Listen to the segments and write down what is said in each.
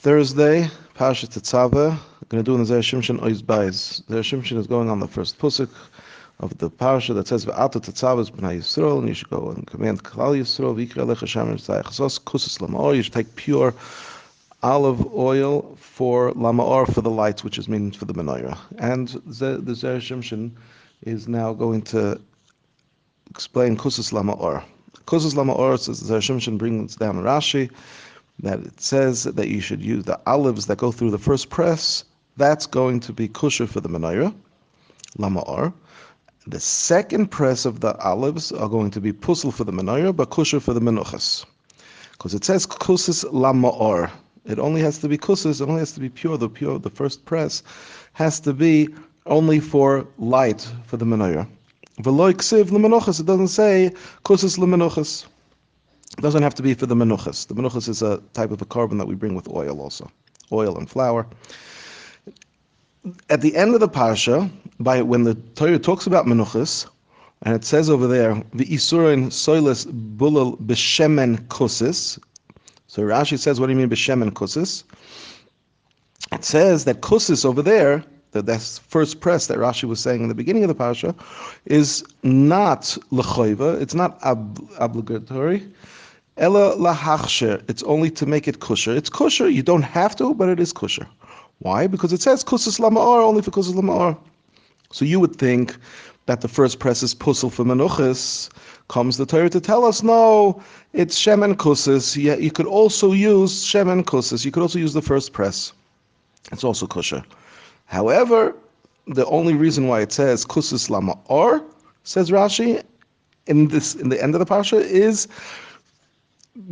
Thursday, Parshat Tetzaveh. We're going to do in the Zera Shimshon Ois Bais. Zera Shimshon is going on the first pusuk of the Parsha that says, "Ve'ata Tetzaveh b'nai Yisrael," and you should go and command Klal Yisrael, "V'yikra lecha Shem Yitzayach Zos Kusus Lamaor." You should take pure olive oil for Lamaor, for the lights, which is means for the menorah. And the Zera Shimshon is now going to explain Kusus Lamaor. Kusus Lamaor, says the Zera Shimshon, brings down Rashi, that it says that you should use the olives that go through the first press. That's going to be kosher for the menorah, lama'or. The second press of the olives are going to be puzzle for the menorah, but kosher for the menuchas. Because it says kusis lama'or. It only has to be kusis, it only has to be pure. The first press has to be only for light for the menorah. V'lo ksiv l'menuchas. It doesn't say kusis l'menuchas. It doesn't have to be for the menuchas. The menuchas is a type of a carbon that we bring with oil also. Oil and flour. At the end of the parsha, when the Torah talks about menuchas, and it says over there, "V'isurin soiles bulal b'shemen kusis." So Rashi says, what do you mean b'shemen kusis? It says that kusis over there, that first press that Rashi was saying in the beginning of the parsha, is not l'choiva, it's not obligatory. Ella lahachsher. It's only to make it kosher. It's kosher. You don't have to, but it is kosher. Why? Because it says kusus lama'or, only for kusus lama'or. So you would think that the first press is puzzle for menuchas. Comes the Torah to tell us, no, it's shemen kusus. Yeah, you could also use shemen kusus. You could also use the first press. It's also kosher. However, the only reason why it says kusus lama'or, says Rashi, in the end of the parsha, is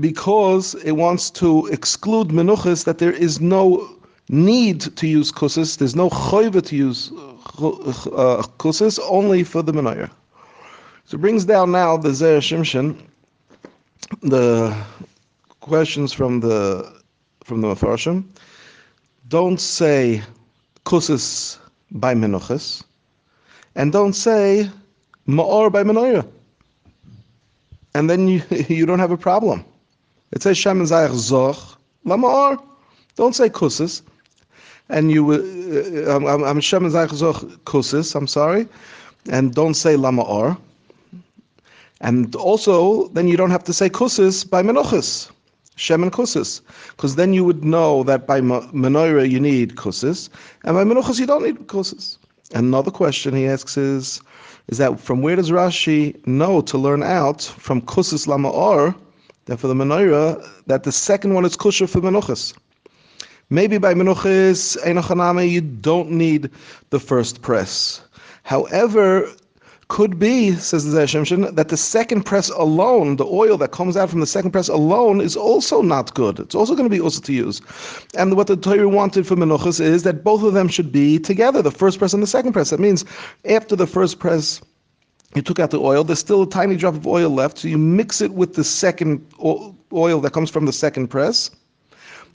because it wants to exclude menuchas, that there is no need to use kusis, there's no choiva to use kusis, only for the menorah. So it brings down now the Zera Shimshon, the questions from the Mefarshim. Don't say kusis by menuchas, and don't say ma'or by menorah. And then you don't have a problem. It says Shem Zayach Zoch Lama'or. Don't say kusis. And I'm Shem Zayach Zoch kusis. I'm sorry, and don't say Lama'or. And also, then you don't have to say kusis by menuchas, Shem and kusis, because then you would know that by menorah you need kusis, and by menuchas you don't need kusis. Another question he asks is that from where does Rashi know to learn out from kusis lama'or that for the menorah that the second one is kosher for menuchas? Maybe by menuchas einochaname you don't need the first press. However, could be, says the Zera Shimshon, that the second press alone, the oil that comes out from the second press alone, is also not good. It's also going to be also to use. And what the Torah wanted for menuchas is that both of them should be together, the first press and the second press. That means after the first press, you took out the oil, there's still a tiny drop of oil left, so you mix it with the second oil that comes from the second press,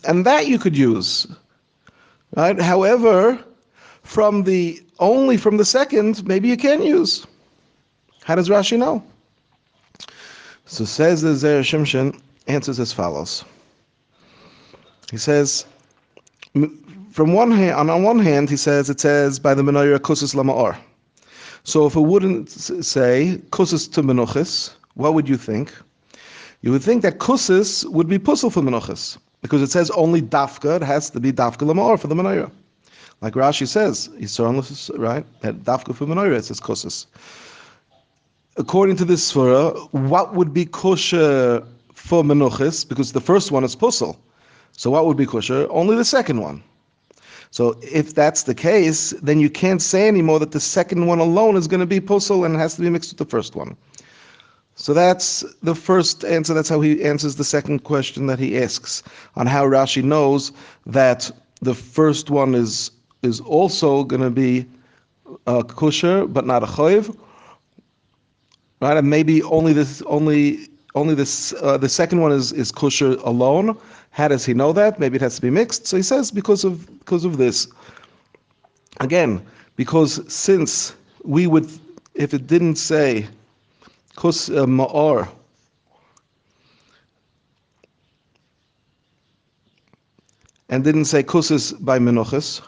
and that you could use. Right? However, only from the second, maybe you can't use. How does Rashi know? So says the Zera Shimshon, answers as follows. He says, on one hand, he says, it says by the menorah kusus lama'or. So if it wouldn't say kusus to menuchas, what would you think? You would think that kusus would be puzzle for menuchas, because it says only dafka, it has to be dafka lama'or for the menorah. Like Rashi says, right? That dafka for menorah, it says kusus. According to this surah, what would be kosher for menuchas? Because the first one is puzzle. So what would be kosher? Only the second one. So if that's the case, then you can't say anymore that the second one alone is going to be puzzle and it has to be mixed with the first one. So that's the first answer. That's how he answers the second question that he asks on how Rashi knows that the first one is also going to be kosher, but not a choiv. Right, and maybe the second one is kosher alone. How does he know that? Maybe it has to be mixed. So he says because of this. Again, because since we would, if it didn't say kus ma'or, and didn't say kusis by menuchas,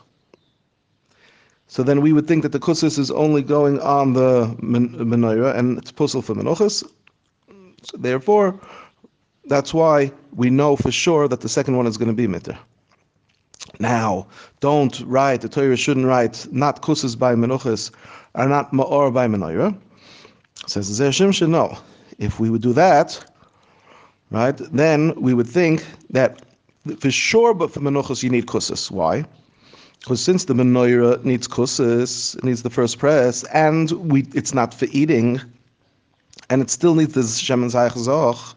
so then we would think that the kusis is only going on the menorah and it's puzzle for menuchas. So therefore, that's why we know for sure that the second one is going to be mitter. Now, don't write, the Torah shouldn't write, not kusis by menuchas, or not ma'or by menorah. Says Zera Shimshon, no. If we would do that, right, then we would think that for sure, but for menuchas you need kusis. Why? Because since the menorah needs kusis, it needs the first press, and it's not for eating, and it still needs this shemen zayich zoch,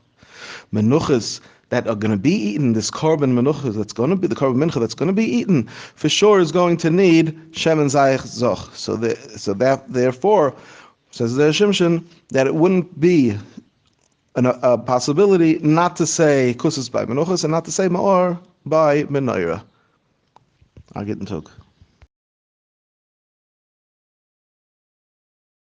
menuchas that are going to be eaten, this korban menuchas that's going to be, the korban mincha that's going to be eaten, for sure is going to need shemen zayich zoch. Therefore, says the Shimshon, that it wouldn't be a possibility not to say kusis by menuchas and not to say ma'or by menorah. I'll get in talk.